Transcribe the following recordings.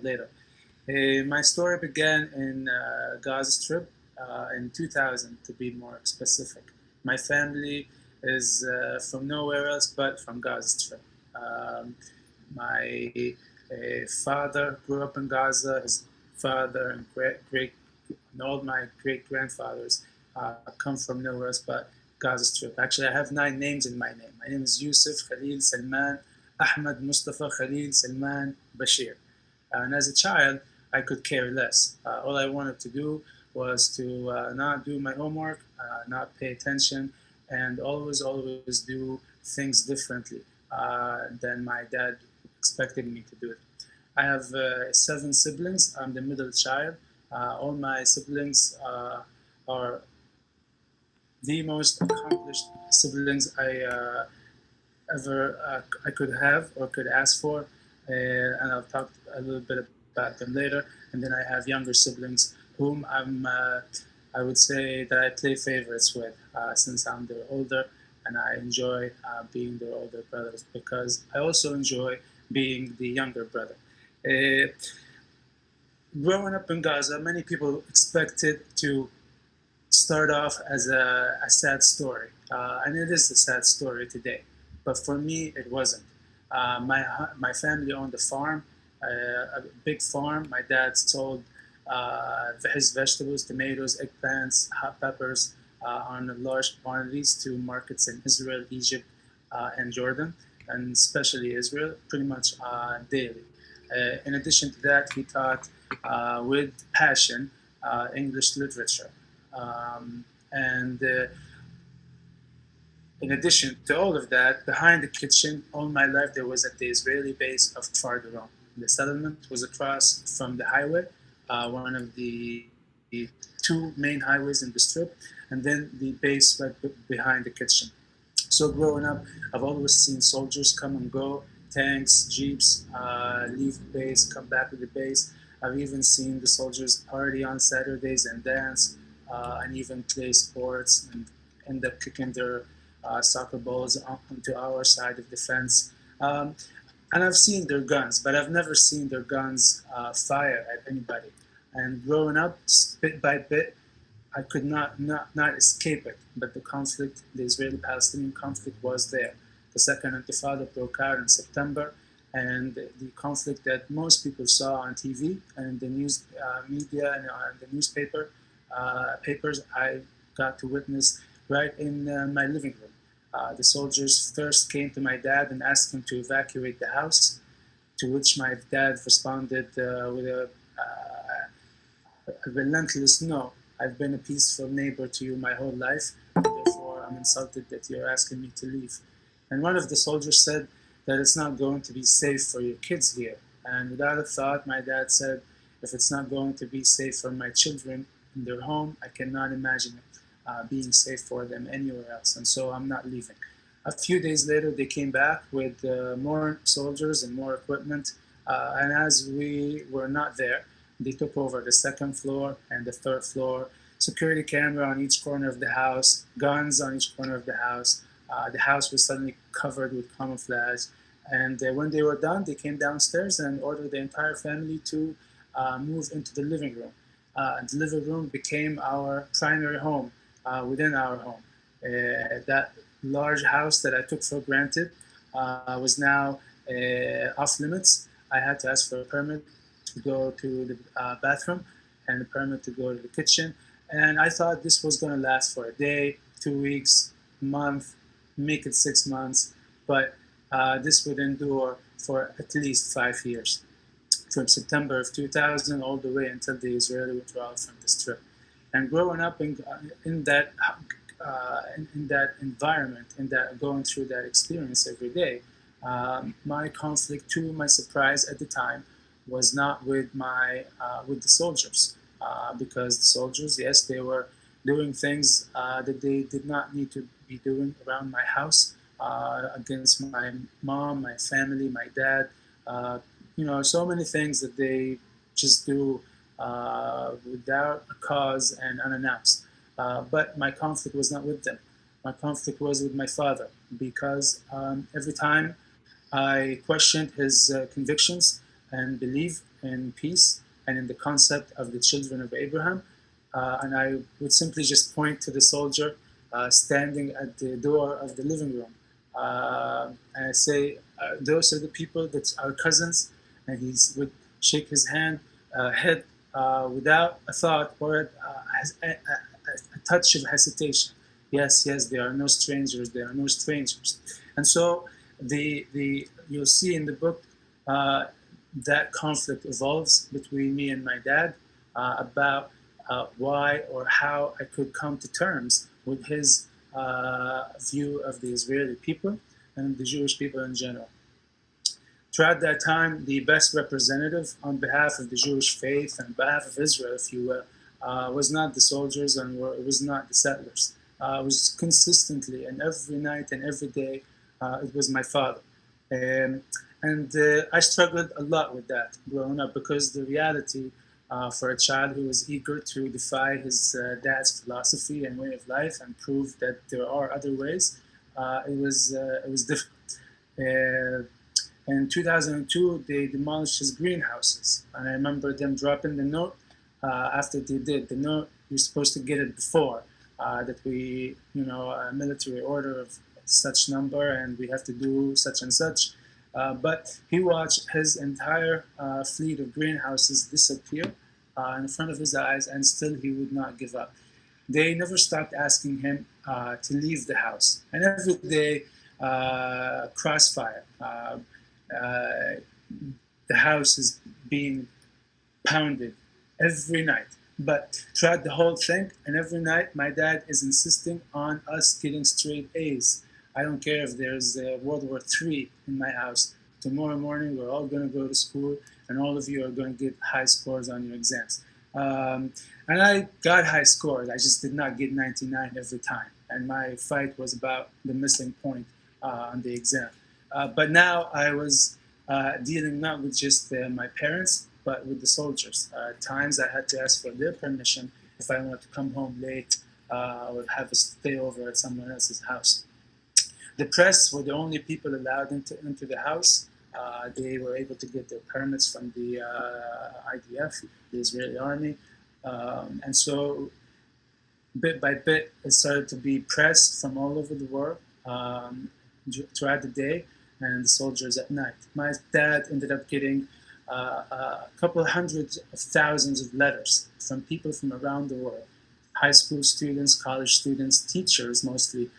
later. My story began in Gaza Strip in 2000, to be more specific. My family is from nowhere else but from Gaza Strip. My father grew up in Gaza. His father and and all my great grandfathers come from nowhere else but Gaza Strip. Actually, I have 9 names in my name. My name is Yousef Khalil Salman Ahmed Mustafa Khalil Salman Bashir. And as a child, I could care less. All I wanted to do was to not do my homework, not pay attention, and always do things differently than my dad expected me to do it. I have 7 siblings. I'm the middle child. All my siblings are the most accomplished siblings I could have or could ask for, and I'll talk a little bit about them later. And then I have younger siblings whom I would say that I play favorites with since I'm their older, and I enjoy being their older brothers because I also enjoy being the younger brother. Uh, Growing up in Gaza, many people expected to start off as a sad story, and it is a sad story today. But for me, it wasn't. My family owned a farm, a big farm. My dad sold his vegetables, tomatoes, eggplants, hot peppers on large quantities to markets in Israel, Egypt, and Jordan, and especially Israel, pretty much daily. In addition to that, he taught with passion English literature. And in addition to all of that, behind the kitchen, all my life there was at the Israeli base of Kfar Doron. The settlement was across from the highway, one of the 2 main highways in the strip, and then the base right behind the kitchen. So growing up, I've always seen soldiers come and go, tanks, jeeps, leave the base, come back to the base. I've even seen the soldiers party on Saturdays and dance, and even play sports and end up kicking their soccer balls onto our side of the fence. And I've seen their guns, but I've never seen their guns fire at anybody. And growing up, bit by bit, I could not escape it. But the conflict, the Israeli-Palestinian conflict, was there. The Second Intifada broke out in September, and the conflict that most people saw on TV and the news media and the newspaper papers, I got to witness right in my living room. The soldiers first came to my dad and asked him to evacuate the house, to which my dad responded with a relentless no. I've been a peaceful neighbor to you my whole life, therefore I'm insulted that you're asking me to leave. And one of the soldiers said that it's not going to be safe for your kids here. And without a thought, my dad said, if it's not going to be safe for my children in their home, I cannot imagine it being safe for them anywhere else. And so I'm not leaving. A few days later, they came back with more soldiers and more equipment. And as we were not there, they took over the 2nd floor and the 3rd floor, security camera on each corner of the house, guns on each corner of the house. The house was suddenly covered with camouflage. And when they were done, they came downstairs and ordered the entire family to move into the living room. And the living room became our primary home within our home. That large house that I took for granted was now off limits. I had to ask for a permit to go to the bathroom and a permit to go to the kitchen. And I thought this was going to last for a day, 2 weeks, a month, make it 6 months. But this would endure for at least 5 years, from September of 2000 all the way until the Israeli withdrawal from the Strip. And growing up in that environment, going through that experience every day, my conflict, to my surprise at the time, was not with with the soldiers, because the soldiers, yes, they were doing things that they did not need to be doing around my house, against my mom, my family, my dad. So many things that they just do without a cause and unannounced. But my conflict was not with them. My conflict was with my father, because every time I questioned his convictions, and believe in peace and in the concept of the children of Abraham. And I would simply just point to the soldier standing at the door of the living room. And I say, those are the people that are cousins. And he would shake his head without a thought or a touch of hesitation. Yes, there are no strangers. There are no strangers. And so you'll see in the book that conflict evolves between me and my dad about why or how I could come to terms with his view of the Israeli people and the Jewish people in general. Throughout that time, the best representative on behalf of the Jewish faith and on behalf of Israel, if you will, was not the soldiers and it was not the settlers. It was consistently and every night and every day, it was my father. And I struggled a lot with that growing up because the reality for a child who was eager to defy his dad's philosophy and way of life and prove that there are other ways, it was difficult. In 2002, they demolished his greenhouses, and I remember them dropping the note after they did. The note, you're supposed to get it before that we, a military order of such number, and we have to do such and such. But he watched his entire fleet of greenhouses disappear in front of his eyes, and still he would not give up. They never stopped asking him to leave the house, and every day, crossfire. The house is being pounded every night. But throughout the whole thing, and every night, my dad is insisting on us getting straight A's. I don't care if there's World War III in my house. Tomorrow morning, we're all going to go to school, and all of you are going to get high scores on your exams. And I got high scores. I just did not get 99 every time. And my fight was about the missing point on the exam. But now I was dealing not with just my parents, but with the soldiers. Times I had to ask for their permission if I wanted to come home late or have a stay over at someone else's house. The press were the only people allowed into the house. They were able to get their permits from the IDF, the Israeli army. And so bit by bit, it started to be press from all over the world throughout the day, and the soldiers at night. My dad ended up getting a couple hundreds of thousands of letters from people from around the world, high school students, college students, teachers mostly,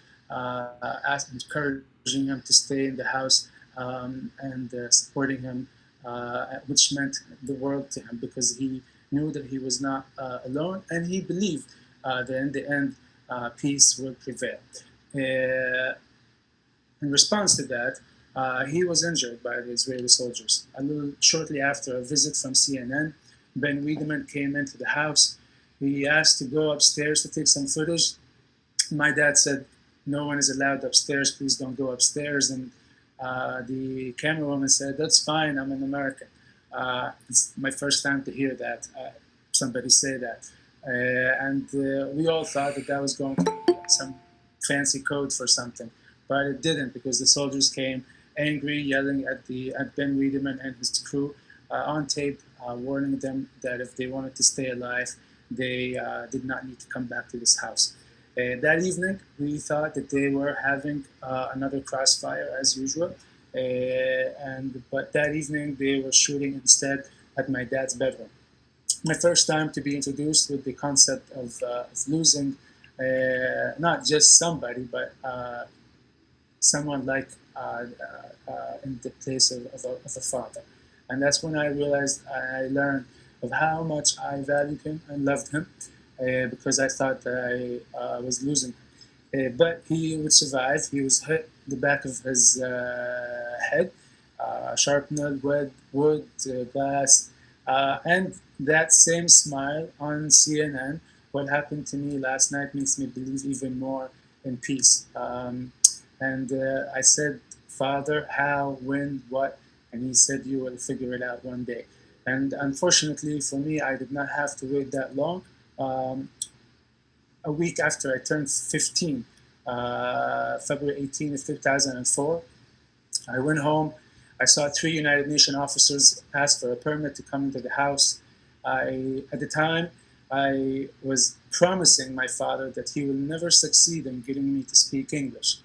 encouraging him to stay in the house and supporting him, which meant the world to him because he knew that he was not alone, and he believed that in the end, peace will prevail. In response to that, he was injured by the Israeli soldiers. A little shortly after a visit from CNN, Ben Wiedemann came into the house. He asked to go upstairs to take some footage. My dad said, "No one is allowed upstairs, please don't go upstairs." And the camerawoman said, "That's fine, I'm an American." It's my first time to hear that, somebody say that. And we all thought that was going to be some fancy code for something. But it didn't, because the soldiers came angry, yelling at Ben Wiedemann and his crew on tape, warning them that if they wanted to stay alive, they did not need to come back to this house. That evening, we thought that they were having another crossfire as usual, but that evening they were shooting instead at my dad's bedroom. My first time to be introduced with the concept of losing not just somebody, but someone like in the place of a father. And that's when I realized, I learned of how much I valued him and loved him, because I thought that I was losing him. But he would survive. He was hit the back of his head, sharpened wood, glass, and that same smile on CNN, what happened to me last night makes me believe even more in peace. And I said, "Father, how, when, what?" And he said, "You will figure it out one day." And unfortunately for me, I did not have to wait that long. A week after I turned 15, February 18th, 2004, I went home I saw 3 United Nations officers ask for a permit to come into the house. At the time, I was promising my father that he will never succeed in getting me to speak English.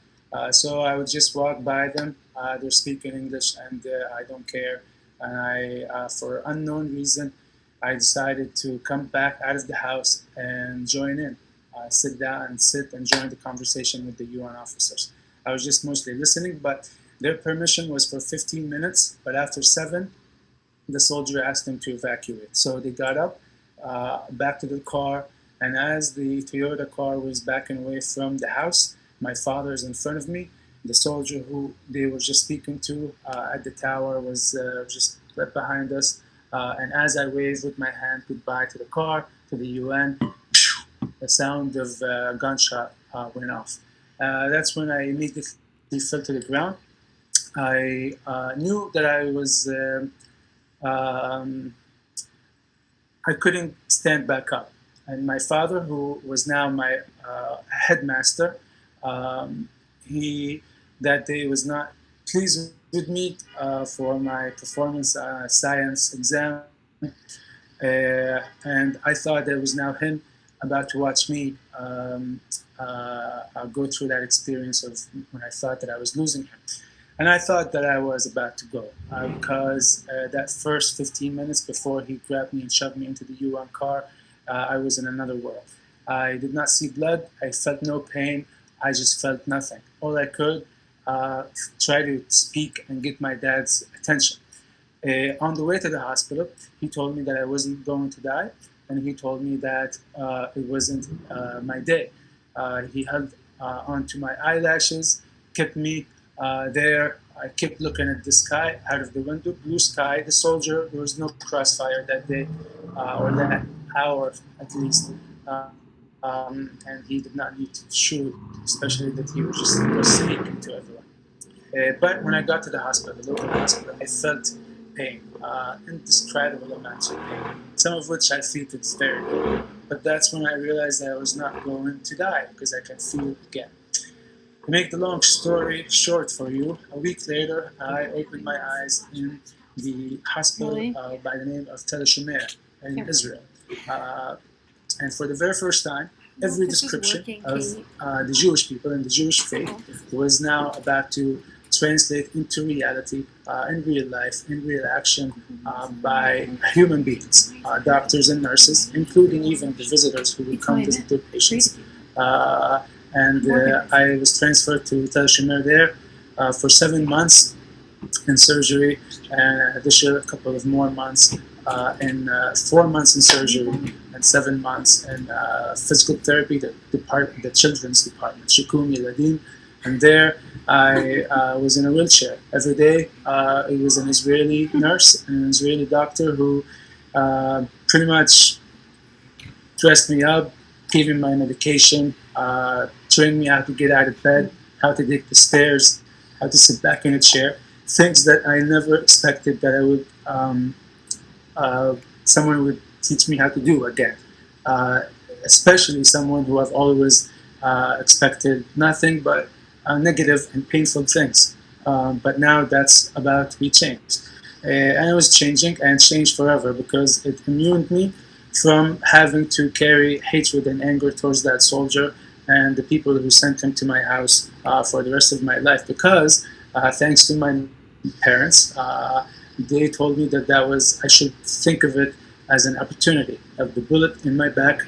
So I would just walk by them. They're speaking English, and I don't care. And for unknown reason, I decided to come back out of the house and join in, sit down and join the conversation with the UN officers. I was just mostly listening, but their permission was for 15 minutes. But after 7, the soldier asked them to evacuate. So they got up, back to the car, and as the Toyota car was backing away from the house, my father is in front of me. The soldier who they were just speaking to at the tower was just right behind us. And as I waved with my hand goodbye to the car, to the UN, the sound of a gunshot went off. That's when I immediately fell to the ground. I knew that I couldn't stand back up. And my father, who was now my headmaster, he that day was not pleased with me for my performance on a science exam. And I thought that it was now him about to watch me go through that experience of when I thought that I was losing him. And I thought that I was about to go because that first 15 minutes before he grabbed me and shoved me into the UN car, I was in another world. I did not see blood. I felt no pain. I just felt nothing. All I could try to speak and get my dad's attention. On the way to the hospital, he told me that I wasn't going to die, and he told me that it wasn't my day. He held onto my eyelashes, kept me there. I kept looking at the sky out of the window, blue sky. The soldier, there was no crossfire that day or that hour at least. And he did not need to shoot, especially that he was just speaking to everyone. But when I got to the hospital, the local hospital, I felt pain, indescribable amounts of pain, some of which I feel it's very good. But that's when I realized that I was not going to die because I can feel it again. To make the long story short for you, a week later, I opened my eyes in the hospital by the name of Tel Shemer in Israel. And for the very first time, every description of the Jewish people and the Jewish faith was now about to translate into reality, in real life, in real action, by human beings, doctors and nurses, including even the visitors who would come visit their patients. I was transferred to Tel Shemer there for 7 months in surgery, and additional a couple of more months in 4 months in surgery and 7 months in physical therapy, the children's department, Shikumi Ladim. And there I was in a wheelchair every day. It was an Israeli nurse and an Israeli doctor who pretty much dressed me up, gave me my medication, trained me how to get out of bed, how to take the stairs, how to sit back in a chair. Things that I never expected that I would someone would teach me how to do again, especially someone who I've always expected nothing but negative and painful things. But now that's about to be changed. And it was changing and changed forever because it immuned me from having to carry hatred and anger towards that soldier and the people who sent him to my house for the rest of my life. Because thanks to my parents, they told me that I should think of it as an opportunity, of the bullet in my back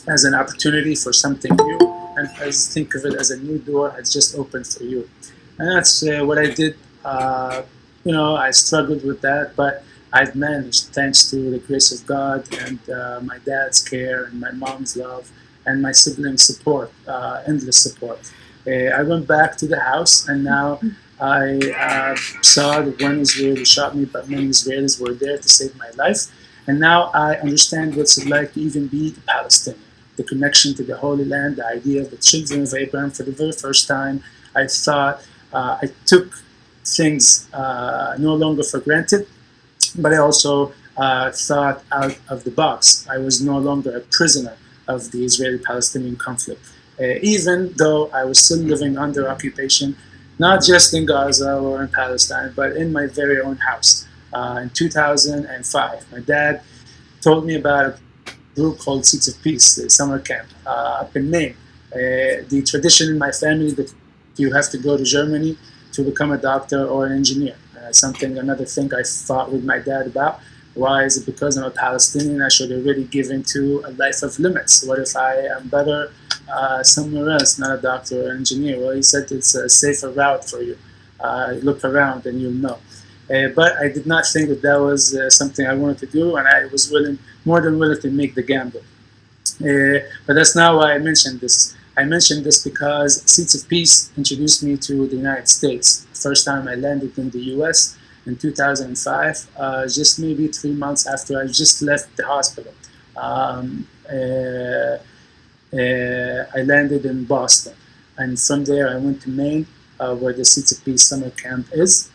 as an opportunity for something new, and think of it as a new door has just opened for you. And that's what I did. I struggled with that, but I've managed, thanks to the grace of God and my dad's care and my mom's love and my siblings' support, endless support. I went back to the house, and now I saw that one Israeli shot me, but many Israelis were there to save my life. And now I understand what's it like to even be a Palestinian, the connection to the Holy Land, the idea of the children of Abraham. For the very first time, I thought I took things no longer for granted, but I also thought out of the box. I was no longer a prisoner of the Israeli-Palestinian conflict. Even though I was still living under occupation, not just in Gaza or in Palestine, but in my very own house. In 2005, my dad told me about a group called Seeds of Peace, the summer camp up in Maine. The tradition in my family that you have to go to Germany to become a doctor or an engineer. Another thing I fought with my dad about. Why is it because I'm a Palestinian I should already give into a life of limits? What if I am better somewhere else, not a doctor or an engineer? Well, he said it's a safer route for you. Look around and you'll know. But I did not think that was something I wanted to do, and I was more than willing to make the gamble. But that's not why I mentioned this. I mentioned this because Seeds of Peace introduced me to the United States. The first time I landed in the US in 2005, just maybe 3 months after I just left the hospital. I landed in Boston. And from there, I went to Maine, where the Seeds of Peace summer camp is.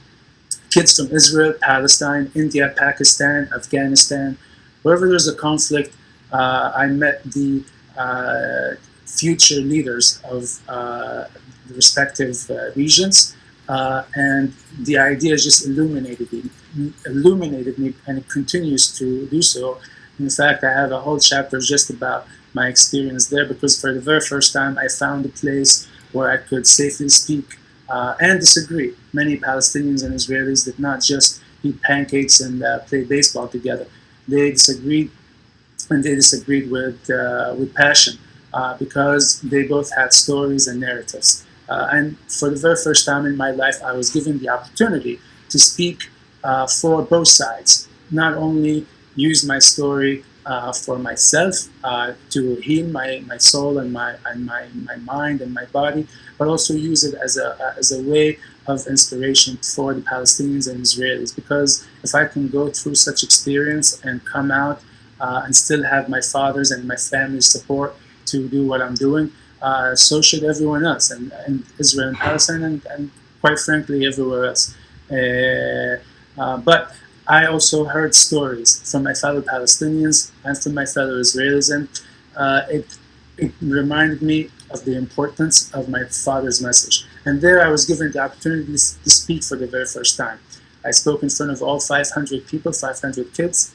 Kids from Israel, Palestine, India, Pakistan, Afghanistan, wherever there's a conflict, I met the future leaders of the respective regions, and the idea just illuminated me, and it continues to do so. In fact, I have a whole chapter just about my experience there, because for the very first time, I found a place where I could safely speak and disagree. Many Palestinians and Israelis did not just eat pancakes and play baseball together. They disagreed, and they disagreed with passion, because they both had stories and narratives. And for the very first time in my life, I was given the opportunity to speak for both sides, not only use my story for myself to heal my soul and my mind and my body, but also use it as a way of inspiration for the Palestinians and Israelis. Because if I can go through such experience and come out and still have my father's and my family's support to do what I'm doing, so should everyone else, and Israel and Palestine, and quite frankly, everywhere else. But I also heard stories from my fellow Palestinians and from my fellow Israelis, and it reminded me of the importance of my father's message. And there I was given the opportunity to speak for the very first time. I spoke in front of all 500 people, 500 kids,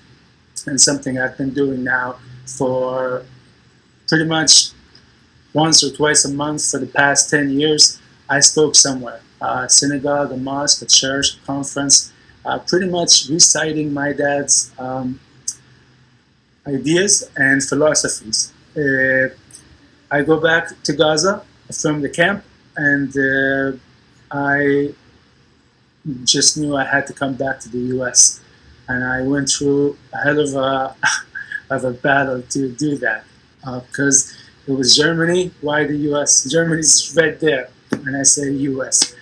and something I've been doing now for pretty much once or twice a month for the past 10 years. I spoke somewhere, a synagogue, a mosque, a church, a conference, pretty much reciting my dad's ideas and philosophies. I go back to Gaza from the camp, and I just knew I had to come back to the US. And I went through a hell of a battle to do that, because it was Germany. Why the US? Germany's right there, and I say US.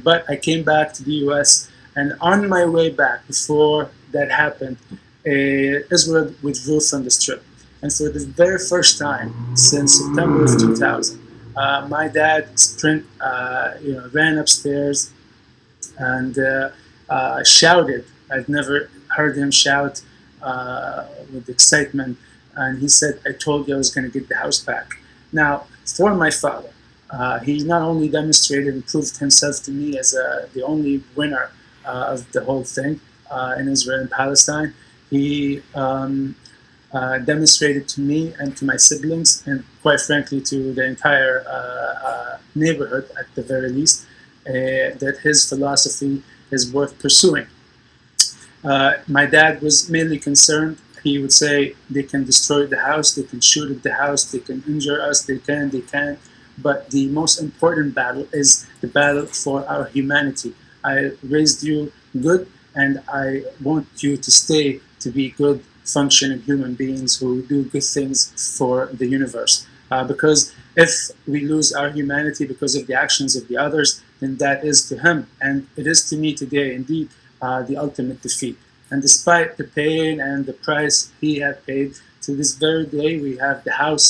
But I came back to the US, and on my way back, before that happened, Israel withdrew from the Strip. And for the very first time since September of 2000, my dad ran upstairs and shouted. I've never heard him shout with excitement. And he said, "I told you I was going to get the house back." Now, for my father, he not only demonstrated and proved himself to me as the only winner of the whole thing in Israel and Palestine, he demonstrated to me and to my siblings, and quite frankly to the entire neighborhood at the very least, that his philosophy is worth pursuing. My dad was mainly concerned. He would say, they can destroy the house, they can shoot at the house, they can injure us, they can. But the most important battle is the battle for our humanity. I raised you good, and I want you to stay to be good, functioning human beings who do good things for the universe. Because if we lose our humanity because of the actions of the others, then that is to him, and it is to me today, indeed, the ultimate defeat. And despite the pain and the price he had paid, to this very day we have the house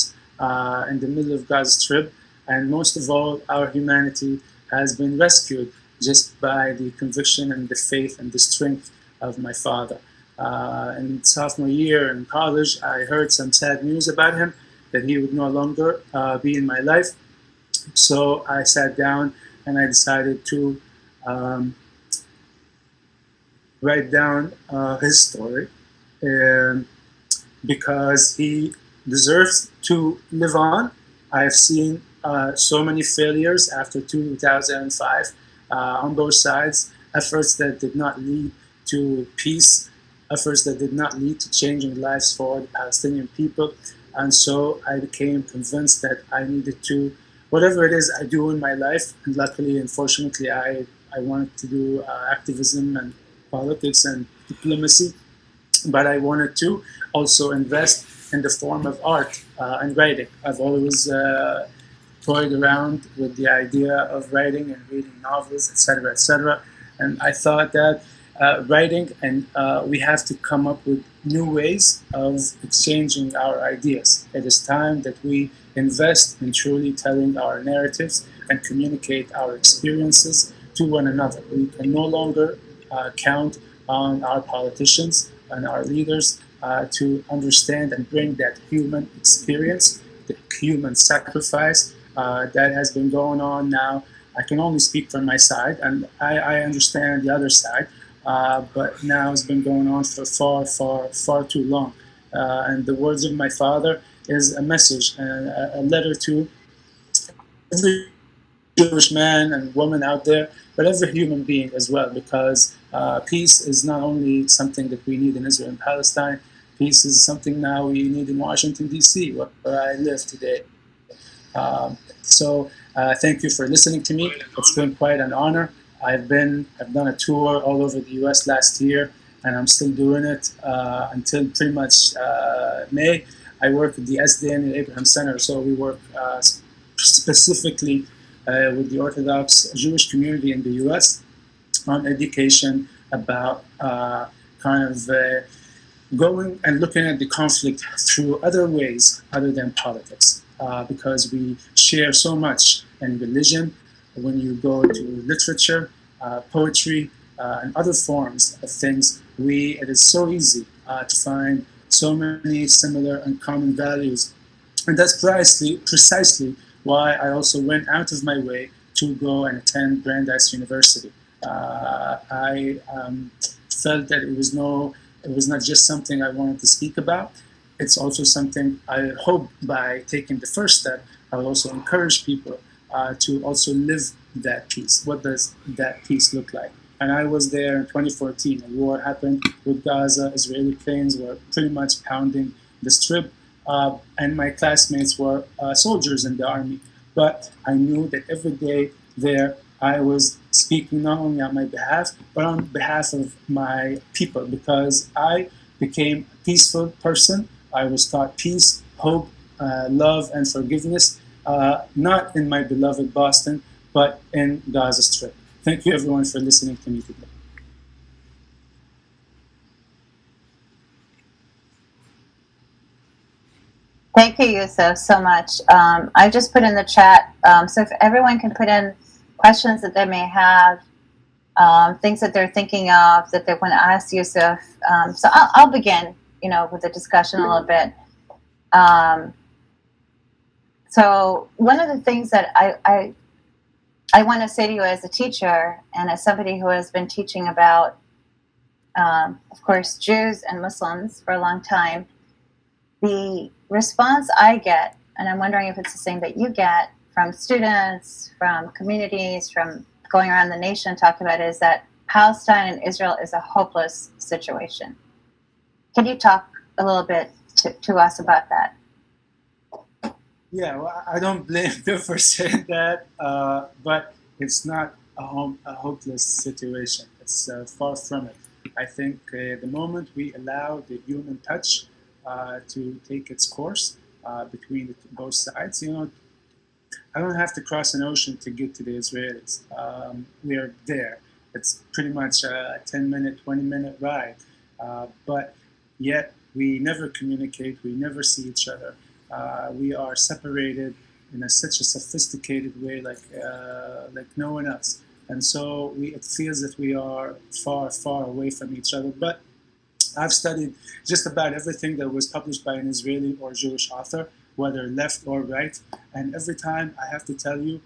in the middle of Gaza Strip, and most of all, our humanity has been rescued just by the conviction and the faith and the strength of my father. In sophomore year in college, I heard some sad news about him, that he would no longer be in my life. So I sat down and I decided to um, write down his story, um, because he deserves to live on. I've seen so many failures after 2005 on both sides, efforts that did not lead to peace, efforts that did not lead to changing lives for the Palestinian people. And so I became convinced that I needed to, whatever it is I do in my life, and luckily and fortunately, I wanted to do activism and politics and diplomacy, but I wanted to also invest in the form of art and writing. I've always toyed around with the idea of writing and reading novels, etc., etc. And I thought that writing and we have to come up with new ways of exchanging our ideas. It is time that we invest in truly telling our narratives and communicate our experiences to one another. We can no longer count on our politicians and our leaders to understand and bring that human experience, the human sacrifice that has been going on now. I can only speak from my side, and I understand the other side, but now it's been going on for far too long. And the words of my father is a message and a letter to every Jewish man and woman out there, but every human being as well, because peace is not only something that we need in Israel and Palestine, peace is something now we need in Washington, D.C., where I live today. So thank you for listening to me. It's been quite an honor. I've done a tour all over the U.S. last year, and I'm still doing it until pretty much May. I work at the SDN and Abraham Center, so we work specifically with the Orthodox Jewish community in the U.S. on education about going and looking at the conflict through other ways other than politics, because we share so much in religion. When you go to literature, poetry, and other forms of things, it is so easy to find so many similar and common values. And that's precisely why I also went out of my way to go and attend Brandeis University. I felt that it was not just something I wanted to speak about. It's also something I hope by taking the first step, I will also encourage people to also live that peace. What does that peace look like? And I was there in 2014. A war happened with Gaza. Israeli planes were pretty much pounding the Strip. And my classmates were soldiers in the army. But I knew that every day there, I was speaking not only on my behalf, but on behalf of my people, because I became a peaceful person. I was taught peace, hope, love, and forgiveness, not in my beloved Boston, but in Gaza Strip. Thank you, everyone, for listening to me today. Thank you, Yousef, so much. I just put in the chat, so if everyone can put in questions that they may have, things that they're thinking of that they want to ask Yousef. So I'll begin, with the discussion a little bit. So one of the things that I want to say to you as a teacher and as somebody who has been teaching about, of course, Jews and Muslims for a long time, the response I get, and I'm wondering if it's the same that you get from students, from communities, from going around the nation talking about it, is that Palestine and Israel is a hopeless situation. Can you talk a little bit to us about that? Yeah, well, I don't blame you for saying that, but it's not a hopeless situation. It's far from it. I think the moment we allow the human touch to take its course between both sides, I don't have to cross an ocean to get to the Israelis. We are there. It's pretty much a 10-minute, 20-minute ride. But yet we never communicate. We never see each other. We are separated in such a sophisticated way, like no one else. And so it feels that we are far, far away from each other. But I've studied just about everything that was published by an Israeli or Jewish author, whether left or right. And every time I have to tell you,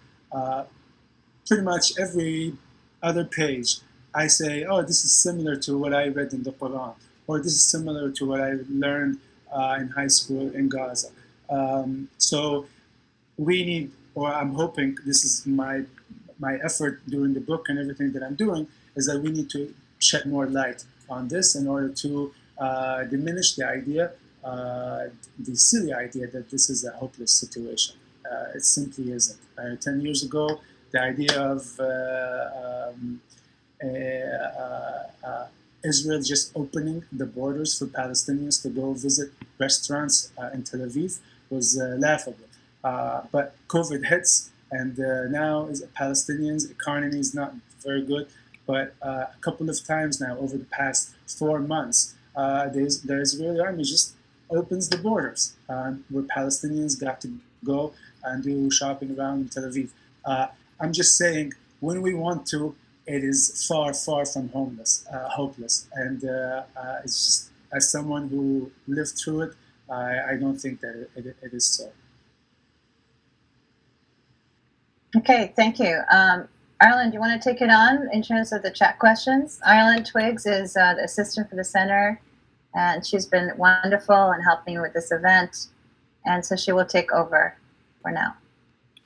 pretty much every other page, I say, oh, this is similar to what I read in the Quran, or this is similar to what I learned in high school in Gaza. So we need, or I'm hoping this is my effort during the book and everything that I'm doing, is that we need to shed more light on this in order to diminish the idea, the silly idea that this is a hopeless situation. It simply isn't. 10 years ago, the idea of Israel just opening the borders for Palestinians to go visit restaurants in Tel Aviv was laughable. But COVID hits, and now Palestinians' economy is not very good. But a couple of times now, over the past 4 months, the Israeli army just opens the borders where Palestinians got to go and do shopping around in Tel Aviv. I'm just saying, when we want to, it is far, far from hopeless. And it's just, as someone who lived through it, I don't think that it is so. Okay, thank you. Ireland, do you want to take it on in terms of the chat questions? Ireland Twiggs is the assistant for the center, and she's been wonderful in helping me with this event, and so she will take over for now.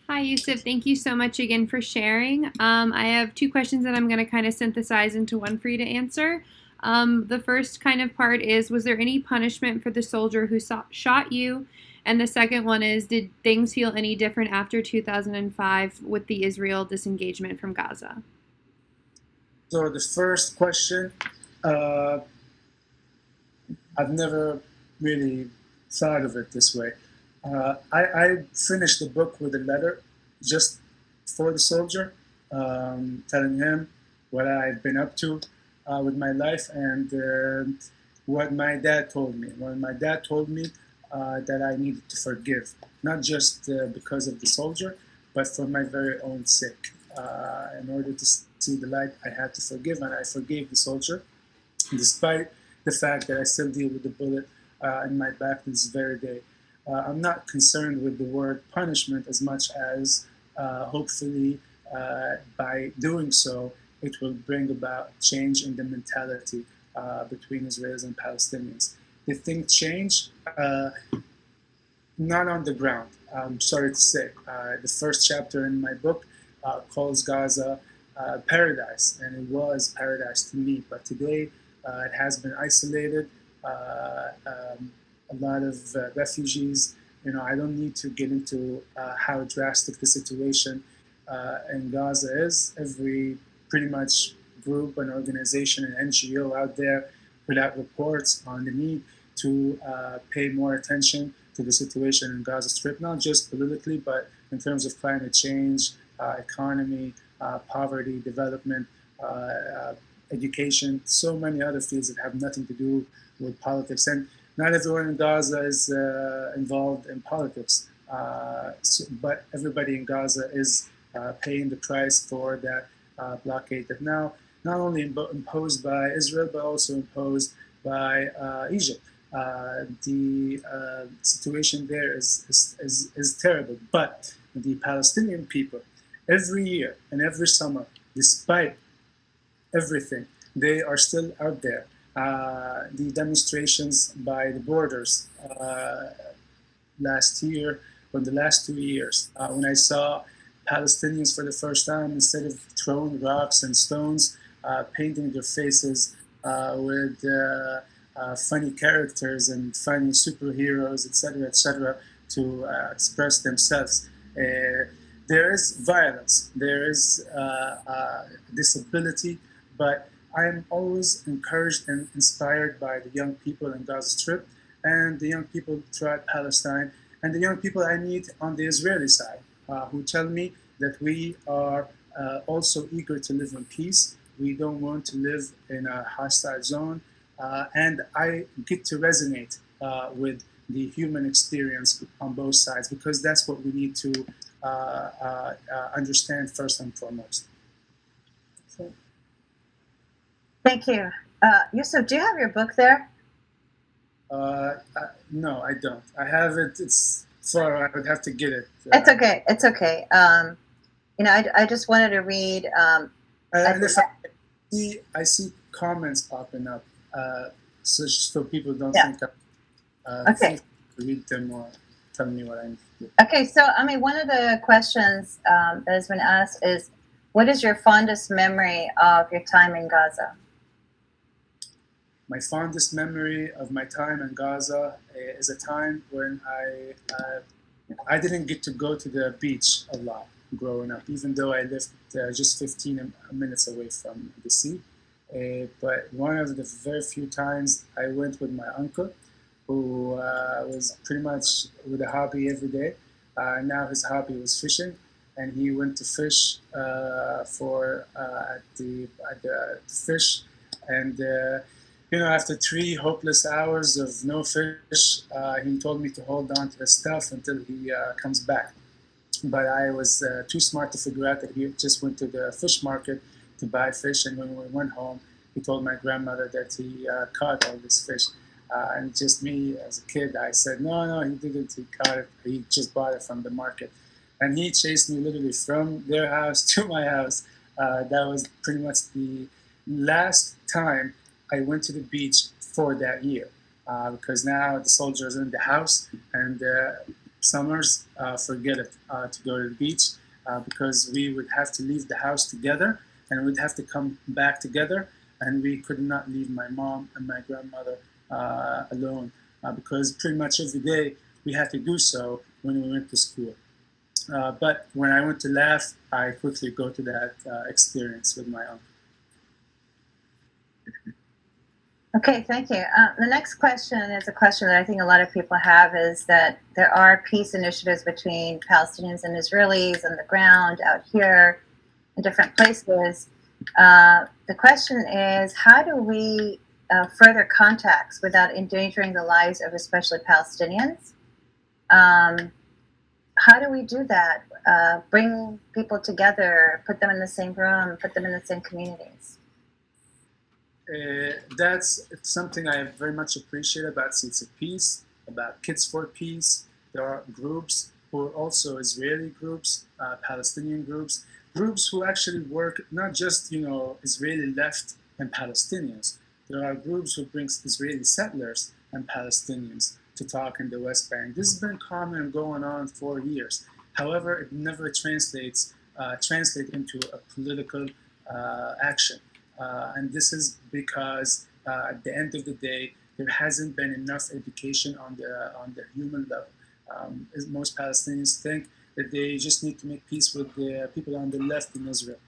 Hi, Yousef. Thank you so much again for sharing. I have 2 questions that I'm going to kind of synthesize into one for you to answer. The first kind of part is, was there any punishment for the soldier who shot you? And the second one is, did things feel any different after 2005 with the Israel disengagement from Gaza? So the first question, I've never really thought of it this way. I finished the book with a letter just for the soldier, telling him what I've been up to with my life and what my dad told me. When my dad told me that I needed to forgive, not just because of the soldier, but for my very own sake. In order to see the light, I had to forgive, and I forgave the soldier, despite the fact that I still deal with the bullet in my back to this very day. I'm not concerned with the word punishment as much as hopefully by doing so, it will bring about change in the mentality between Israelis and Palestinians. Did things change? Not on the ground, I'm sorry to say. The first chapter in my book calls Gaza paradise, and it was paradise to me, but today it has been isolated. A lot of refugees. I don't need to get into how drastic the situation in Gaza is. Every pretty much group and organization and NGO out there put out reports on the need to pay more attention to the situation in Gaza Strip, not just politically, but in terms of climate change, economy, poverty, development, education, so many other fields that have nothing to do with politics. And not everyone in Gaza is involved in politics, but everybody in Gaza is paying the price for that blockade that now not only imposed by Israel, but also imposed by Egypt. The situation there is terrible, but the Palestinian people, every year and every summer, despite everything, they are still out there. The demonstrations by the borders last year, or the last 2 years, when I saw Palestinians for the first time, instead of throwing rocks and stones, painting their faces with funny characters and funny superheroes, etc., to express themselves. There is violence, there is disability, but I'm always encouraged and inspired by the young people in Gaza Strip and the young people throughout Palestine and the young people I meet on the Israeli side who tell me that we are also eager to live in peace. We don't want to live in a hostile zone. And I get to resonate with the human experience on both sides, because that's what we need to understand first and foremost. Thank you. Yousef, do you have your book there? No, I don't. I have it. It's far. I would have to get it. It's okay. It's okay. I just wanted to read. And if I see comments popping up, so people don't think Okay. feel free to read them or tell me what I need to do. Okay, so one of the questions that has been asked is, what is your fondest memory of your time in Gaza? My fondest memory of my time in Gaza is a time when I didn't get to go to the beach a lot growing up, even though I lived just 15 minutes away from the sea. But one of the very few times I went with my uncle, who was pretty much with a hobby every day. Now his hobby was fishing, and he went to fish at the fish, and after 3 hopeless hours of no fish, he told me to hold on to his stuff until he comes back. But I was too smart to figure out that he just went to the fish market to buy fish, and when we went home, he told my grandmother that he caught all this fish. And just me as a kid, I said, no, he didn't. He caught it. He just bought it from the market. And he chased me literally from their house to my house. That was pretty much the last time I went to the beach for that year. Because now the soldiers are in the house, and summers, forget it, to go to the beach. Because we would have to leave the house together, and we'd have to come back together. And we could not leave my mom and my grandmother alone, because pretty much every day we had to do so when we went to school. But when I went to laugh, I quickly go to that experience with my uncle. Okay, thank you. The next question is a question that I think a lot of people have, is that there are peace initiatives between Palestinians and Israelis on the ground, out here, in different places. The question is, how do we further contacts without endangering the lives of especially Palestinians? How do we do that? Bring people together, put them in the same room, put them in the same communities? That's something I very much appreciate about Seeds of Peace, about Kids for Peace. There are groups who are also Israeli groups, Palestinian groups who actually work not just Israeli left and Palestinians. There are groups who bring Israeli settlers and Palestinians to talk in the West Bank. This has been common and going on for years. However, it never translate into a political action. And this is because at the end of the day, there hasn't been enough education on the human level. Most Palestinians think that they just need to make peace with the people on the left in Israel.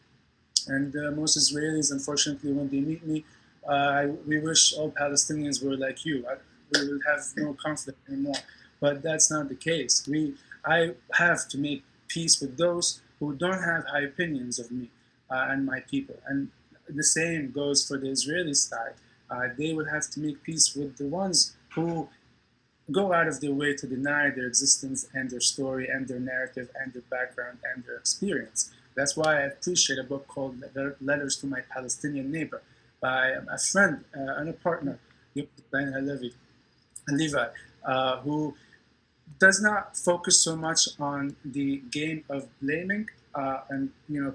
And most Israelis, unfortunately, when they meet me, we wish all Palestinians were like you. We will have no conflict anymore. But that's not the case. I have to make peace with those who don't have high opinions of me and my people. And the same goes for the Israeli side. They will have to make peace with the ones who go out of their way to deny their existence and their story and their narrative and their background and their experience. That's why I appreciate a book called Letters to My Palestinian Neighbor by a friend and a partner, Levi, who does not focus so much on the game of blaming and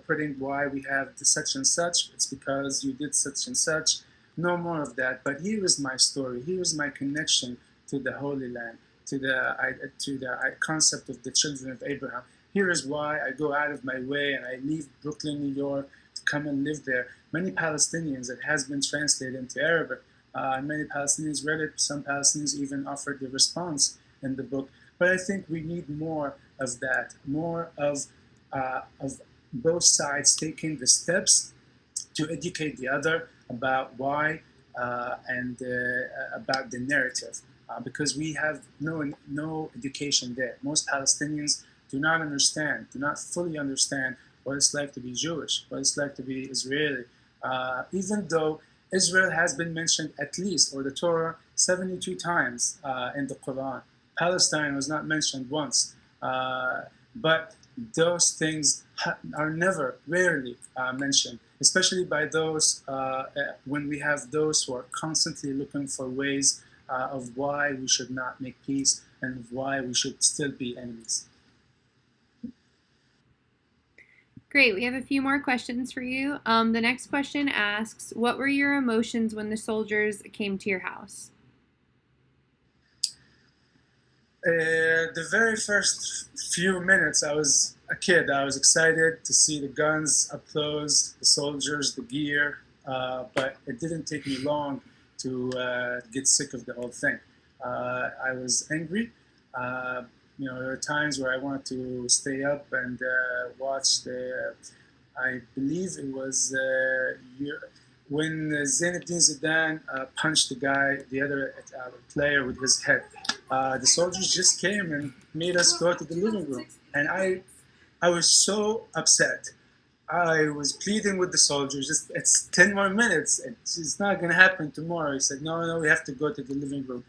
putting why we have such and such. It's because you did such and such. No more of that. But here is my story. Here is my connection to the Holy Land, to the concept of the children of Abraham. Here is why I go out of my way and I leave Brooklyn, New York, to come and live there. Many Palestinians, it has been translated into Arabic. Many Palestinians read it. Some Palestinians even offered the response in the book. But I think we need more of that, more of both sides taking the steps to educate the other about why and about the narrative, because we have no education there. Most Palestinians do not fully understand what it's like to be Jewish, what it's like to be Israeli, even though Israel has been mentioned at least, or the Torah, 72 times in the Quran. Palestine was not mentioned once, but those things are rarely mentioned, especially by those, when we have those who are constantly looking for ways of why we should not make peace and why we should still be enemies. Great. We have a few more questions for you. The next question asks, what were your emotions when the soldiers came to your house? The very first few minutes, I was a kid. I was excited to see the guns up close, the soldiers, the gear, but it didn't take me long to get sick of the whole thing. I was angry. There were times where I wanted to stay up and watch I believe it was when Zainuddin Zidane punched the other player with his head. The soldiers just came and made us go to the living room. And I was so upset. I was pleading with the soldiers, it's 10 more minutes. It's not going to happen tomorrow. He said, no, we have to go to the living room.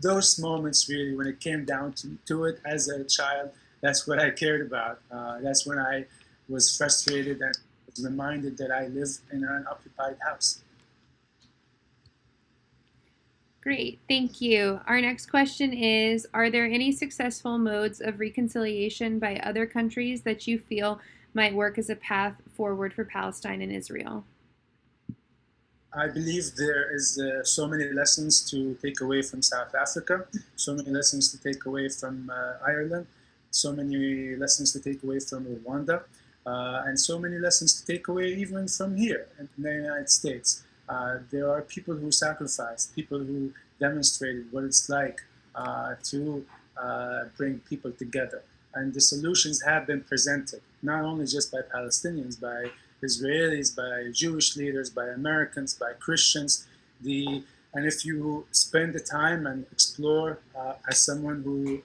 Those moments really, when it came down to it as a child, that's what I cared about. That's when I was frustrated and was reminded that I live in an occupied house. Great, thank you. Our next question is, are there any successful modes of reconciliation by other countries that you feel might work as a path forward for Palestine and Israel? I believe there is so many lessons to take away from South Africa, so many lessons to take away from Ireland, so many lessons to take away from Rwanda, and so many lessons to take away even from here in the United States. There are people who sacrificed, people who demonstrated what it's like to bring people together. And the solutions have been presented, not only just by Palestinians, by Israelis, by Jewish leaders, by Americans, by Christians. And if you spend the time and explore as someone who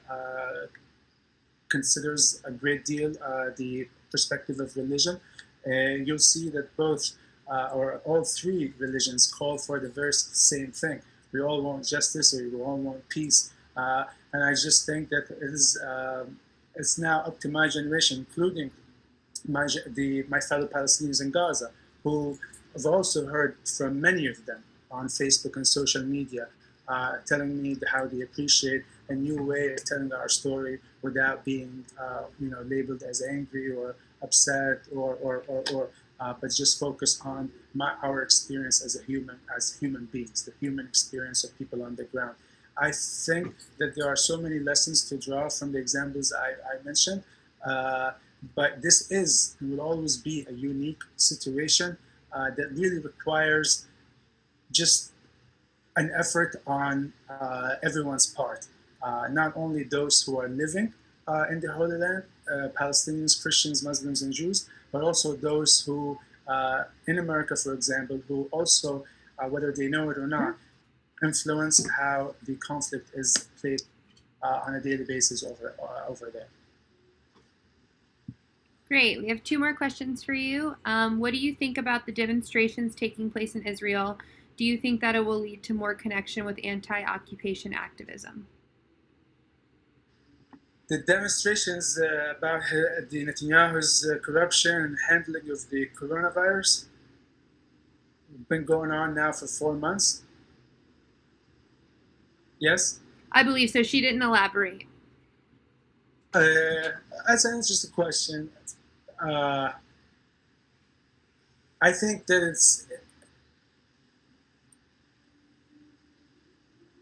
considers a great deal the perspective of religion, you'll see that both or all three religions call for the very same thing. We all want justice, or we all want peace. And I just think that it's now up to my generation, including my fellow Palestinians in Gaza, who have also heard from many of them on Facebook and social media, telling me how they appreciate a new way of telling our story without being, labeled as angry or upset but just focus on our experience as human beings, the human experience of people on the ground. I think that there are so many lessons to draw from the examples I mentioned, but this is and will always be a unique situation that really requires just an effort on everyone's part, not only those who are living in the Holy Land, Palestinians, Christians, Muslims, and Jews, but also those who, in America, for example, who also, whether they know it or not, influence how the conflict is played on a daily basis over there. Great. We have two more questions for you. What do you think about the demonstrations taking place in Israel? Do you think that it will lead to more connection with anti-occupation activism? The demonstrations about the Netanyahu's corruption and handling of the coronavirus have been going on now for 4 months. Yes? I believe so. She didn't elaborate. That's an interesting question. I think that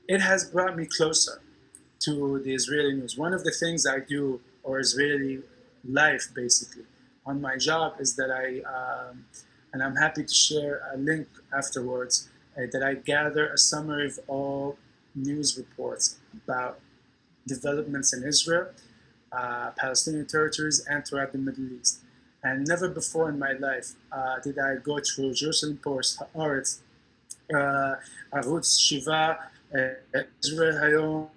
it has brought me closer to the Israeli news. One of the things I do, or Israeli life basically, on my job is that and I'm happy to share a link afterwards, that I gather a summary of all news reports about developments in Israel, Palestinian territories, and throughout the Middle East. And never before in my life did I go through Jerusalem Post, Haaretz, Arutz Shiva, Israel Hayom,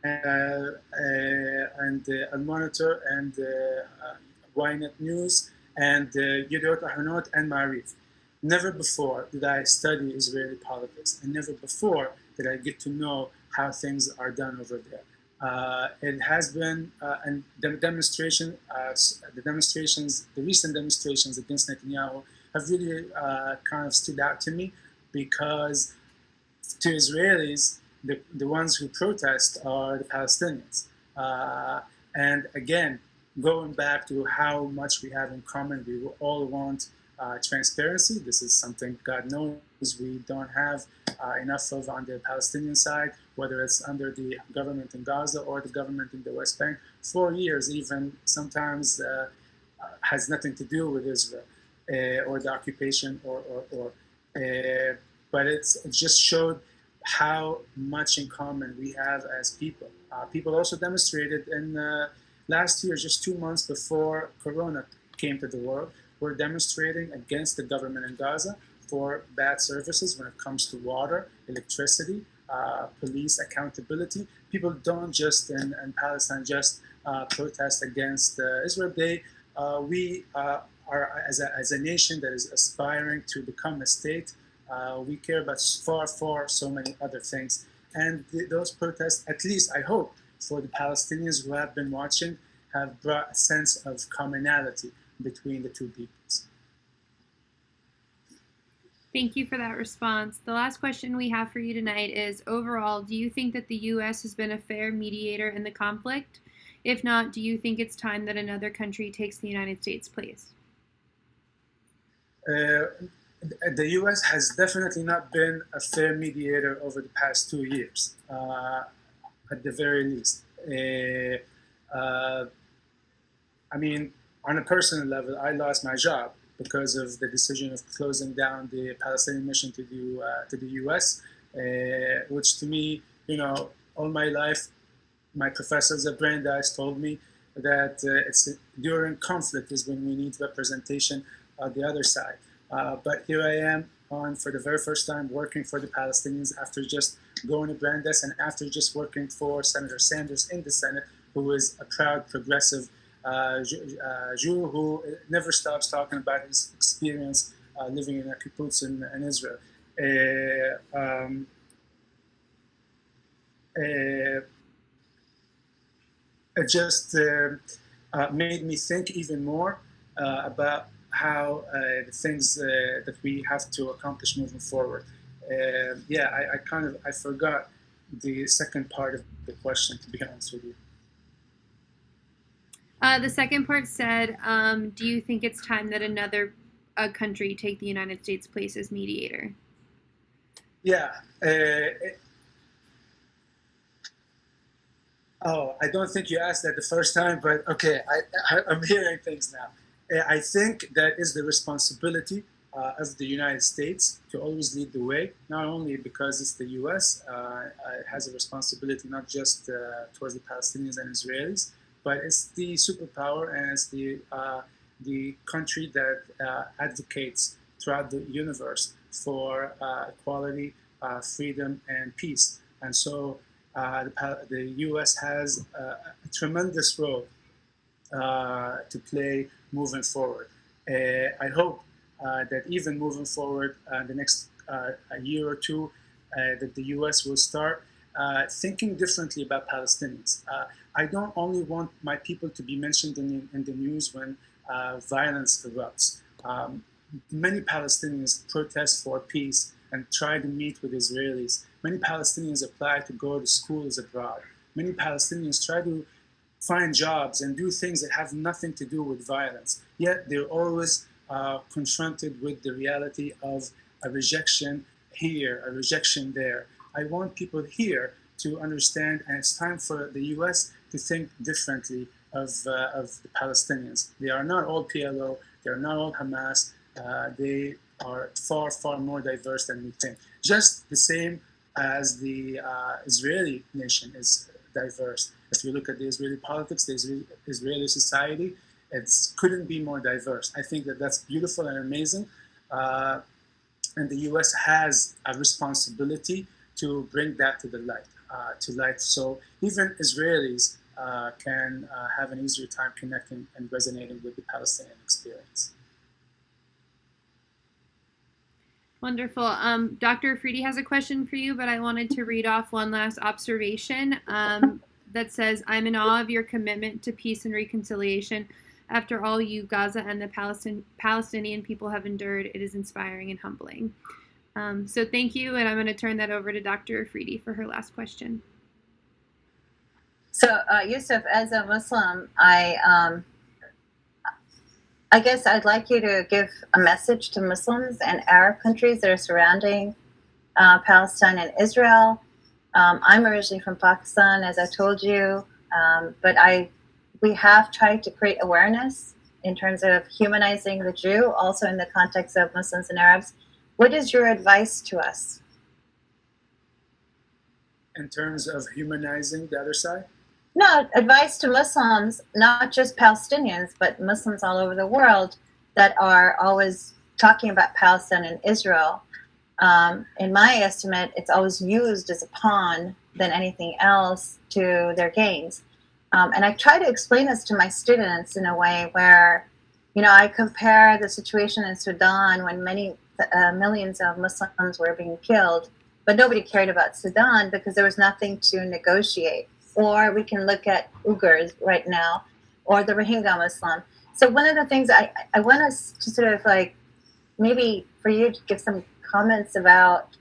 and Al Monitor, and Ynet News, and Yediot Ahronot, and Ma'arif. Never before did I study Israeli politics, and never before did I get to know how things are done over there. It has been, and the recent demonstrations against Netanyahu have really kind of stood out to me, because to Israelis, the ones who protest are the Palestinians. And again, going back to how much we have in common, we all want transparency. This is something God knows we don't have enough of on the Palestinian side, whether it's under the government in Gaza or the government in the West Bank. 4 years even sometimes has nothing to do with Israel or the occupation but it just showed how much in common we have as people. People also demonstrated in last year, just 2 months before Corona came to the world, were demonstrating against the government in Gaza for bad services when it comes to water, electricity, police accountability. People don't just in Palestine just protest against Israel. We are as a nation that is aspiring to become a state. We care about far so many other things. And those protests, at least I hope, for the Palestinians who have been watching, have brought a sense of commonality between the two peoples. Thank you for that response. The last question we have for you tonight is, overall, do you think that the U.S. has been a fair mediator in the conflict? If not, do you think it's time that another country takes the United States' place? The U.S. has definitely not been a fair mediator over the past 2 years, at the very least. I mean, on a personal level, I lost my job because of the decision of closing down the Palestinian mission to the U.S., which to me, all my life, my professors at Brandeis told me that it's during conflict is when we need representation on the other side. But here I am for the very first time working for the Palestinians after just going to Brandeis and after just working for Senator Sanders in the Senate, who is a proud progressive Jew who never stops talking about his experience living in a kibbutz in Israel. It just made me think even more about how the things that we have to accomplish moving forward. I forgot the second part of the question, to be honest with you. The second part said, do you think it's time that another country take the United States' place as mediator? Yeah. I don't think you asked that the first time, but okay, I'm hearing things now. I think that is the responsibility of the United States to always lead the way, not only because it's the US, it has a responsibility not just towards the Palestinians and Israelis, but it's the superpower and it's the country that advocates throughout the universe for equality, freedom, and peace. And so the US has a tremendous role to play moving forward. I hope that even moving forward the next a year or two, that the US will start thinking differently about Palestinians. I don't only want my people to be mentioned in the news when violence erupts. Many Palestinians protest for peace and try to meet with Israelis. Many Palestinians apply to go to schools abroad. Many Palestinians try to find jobs and do things that have nothing to do with violence. Yet they're always confronted with the reality of a rejection here, a rejection there. I want people here to understand, and it's time for the US to think differently of the Palestinians. They are not all PLO, they are not all Hamas, they are far more diverse than we think. Just the same as the Israeli nation is diverse. If you look at the Israeli politics, the Israeli society, it couldn't be more diverse. I think that that's beautiful and amazing. And the US has a responsibility to bring that to the light, so even Israelis can have an easier time connecting and resonating with the Palestinian experience. Wonderful. Dr. Afridi has a question for you, but I wanted to read off one last observation that says, I'm in awe of your commitment to peace and reconciliation. After all you, Gaza, and the Palestinian people have endured, it is inspiring and humbling. So thank you, and I'm going to turn that over to Dr. Afridi for her last question. So, Yousef, as a Muslim, I guess I'd like you to give a message to Muslims and Arab countries that are surrounding Palestine and Israel. I'm originally from Pakistan, as I told you, but we have tried to create awareness in terms of humanizing the Jew, also in the context of Muslims and Arabs. What is your advice to us? In terms of humanizing the other side? No, advice to Muslims, not just Palestinians, but Muslims all over the world that are always talking about Palestine and Israel. In my estimate, it's always used as a pawn than anything else to their gains. And I try to explain this to my students in a way where, I compare the situation in Sudan when millions of Muslims were being killed, but nobody cared about Sudan because there was nothing to negotiate. Or we can look at Uyghurs right now, or the Rohingya Muslim. So one of the things I want us to sort of maybe for you to give some comments about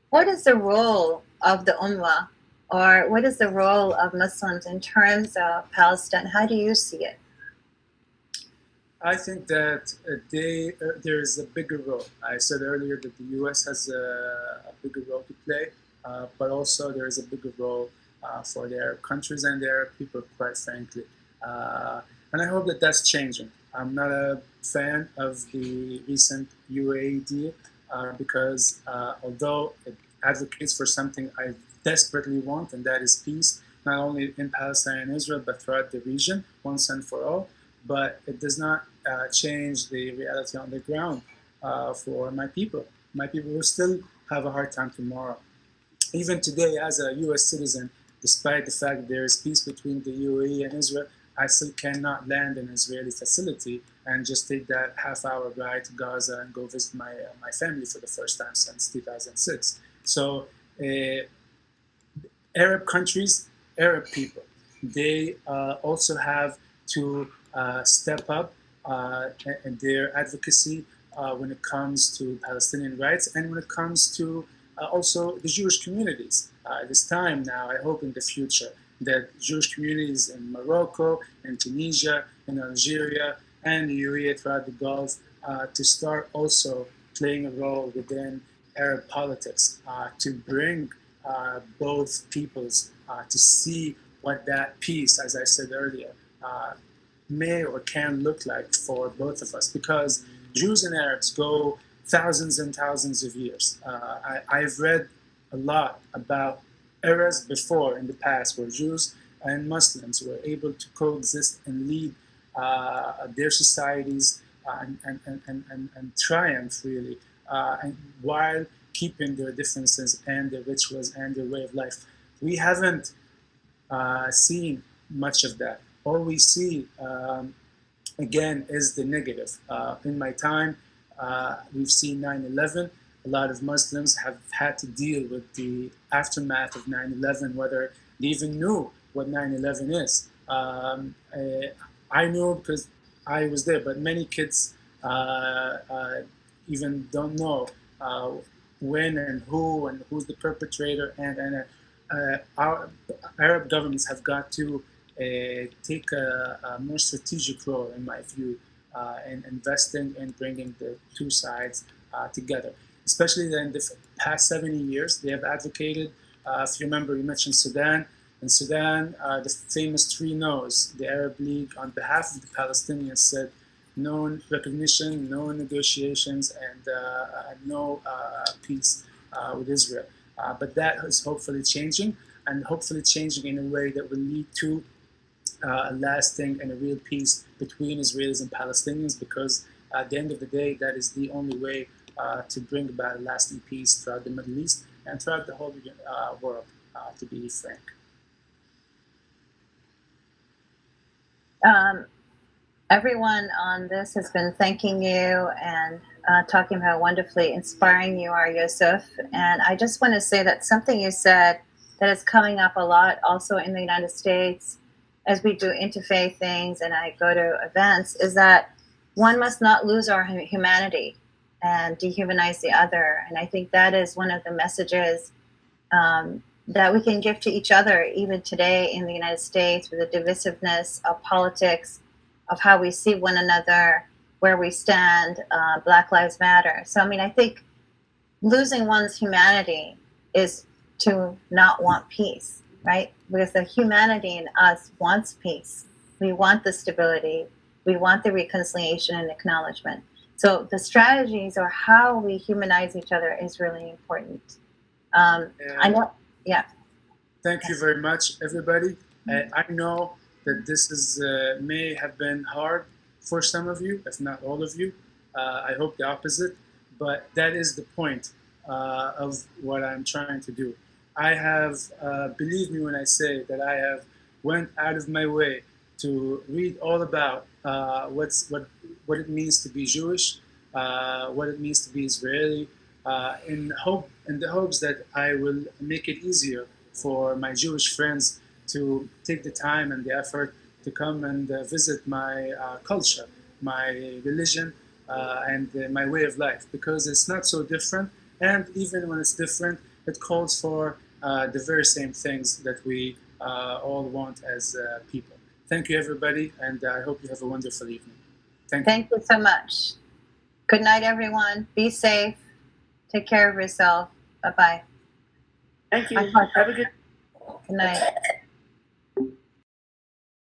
what is the role of the Ummah, or what is the role of Muslims in terms of Palestine? How do you see it? I think that there is a bigger role. I said earlier that the U.S. has a bigger role to play, but also there is a bigger role for the Arab countries and the Arab people, quite frankly. And I hope that that's changing. I'm not a fan of the recent UAE deal because although it advocates for something I desperately want, and that is peace, not only in Palestine and Israel, but throughout the region, once and for all, but it does not change the reality on the ground for my people who still have a hard time tomorrow. Even today, as a U.S. citizen, despite the fact that there is peace between the UAE and Israel, I still cannot land in an Israeli facility and just take that half-hour ride to Gaza and go visit my family for the first time since 2006. So Arab countries, Arab people, they also have to step up in their advocacy when it comes to Palestinian rights and when it comes to also the Jewish communities. This time now, I hope in the future, that Jewish communities in Morocco, in Tunisia, in Algeria, and the UAE throughout the Gulf to start also playing a role within Arab politics to bring both peoples to see what that peace, as I said earlier, may or can look like for both of us. Because Jews and Arabs go thousands and thousands of years. I've read a lot about eras before in the past where Jews and Muslims were able to coexist and lead their societies and triumph really, and while keeping their differences and their rituals and their way of life. We haven't seen much of that. All we see, again, is the negative. In my time, we've seen 9/11. A lot of Muslims have had to deal with the aftermath of 9/11, whether they even knew what 9/11 is. I knew because I was there, but many kids even don't know when and who's the perpetrator. And our Arab governments have got to take a more strategic role, in my view, in investing in bringing the two sides together. Especially in the past 70 years, they have advocated, if you remember, you mentioned Sudan. In Sudan, the famous three no's, the Arab League on behalf of the Palestinians said no recognition, no negotiations, and no peace with Israel. But that is hopefully changing, and hopefully changing in a way that will lead to a lasting and a real peace between Israelis and Palestinians, because at the end of the day, that is the only way to bring about a lasting peace throughout the Middle East and throughout the whole world, to be frank. Everyone on this has been thanking you and talking about how wonderfully inspiring you are, Yousef. And I just want to say that something you said that is coming up a lot also in the United States as we do interfaith things and I go to events is that one must not lose our humanity and dehumanize the other. And I think that is one of the messages that we can give to each other, even today in the United States, with the divisiveness of politics, of how we see one another, where we stand, Black Lives Matter. So, I mean, I think losing one's humanity is to not want peace, right? Because the humanity in us wants peace. We want the stability. We want the reconciliation and acknowledgement. So the strategies or how we humanize each other is really important. I know, yeah. Thank you very much, everybody. I know that this is may have been hard for some of you, if not all of you. I hope the opposite, but that is the point of what I'm trying to do. I have, believe me when I say that I have went out of my way to read all about what it means to be Jewish, what it means to be Israeli, in the hopes that I will make it easier for my Jewish friends to take the time and the effort to come and visit my culture, my religion, and my way of life, because it's not so different. And even when it's different, it calls for the very same things that we all want as people. Thank you, everybody, and I hope you have a wonderful evening. Thank you so much. Good night, everyone. Be safe. Take care of yourself. Bye-bye. Thank you. Have a good night.